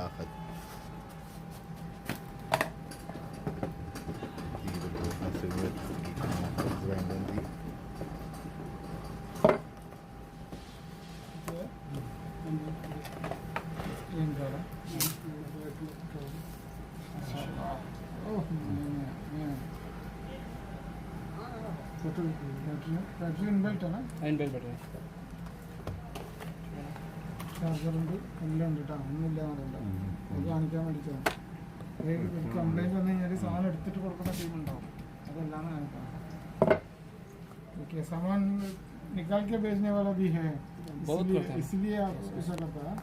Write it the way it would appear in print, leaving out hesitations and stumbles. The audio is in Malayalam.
lakad. Dito po na sunod. Grind and deep. Battery inbuilt है ना इनबिल्ट बैटरी चार्जर ഉണ്ട് എല്ലാം ഉണ്ട് ട്ടോ ഒന്നുമില്ല എന്നല്ല അത് കാണിക്കാൻ വേണ്ടിയിട്ടാണ് कंप्लेंट വന്നു കഴിഞ്ഞാൽ സാധനം എടുത്തിട്ട് കൊടുക്കുന്ന ടീം ഉണ്ടാവും അതെല്ലാം കാണിക്കാം ओके सामान निकाल के भेजने वाला भी है बहुत करता है इसलिए आप ऐसा करता है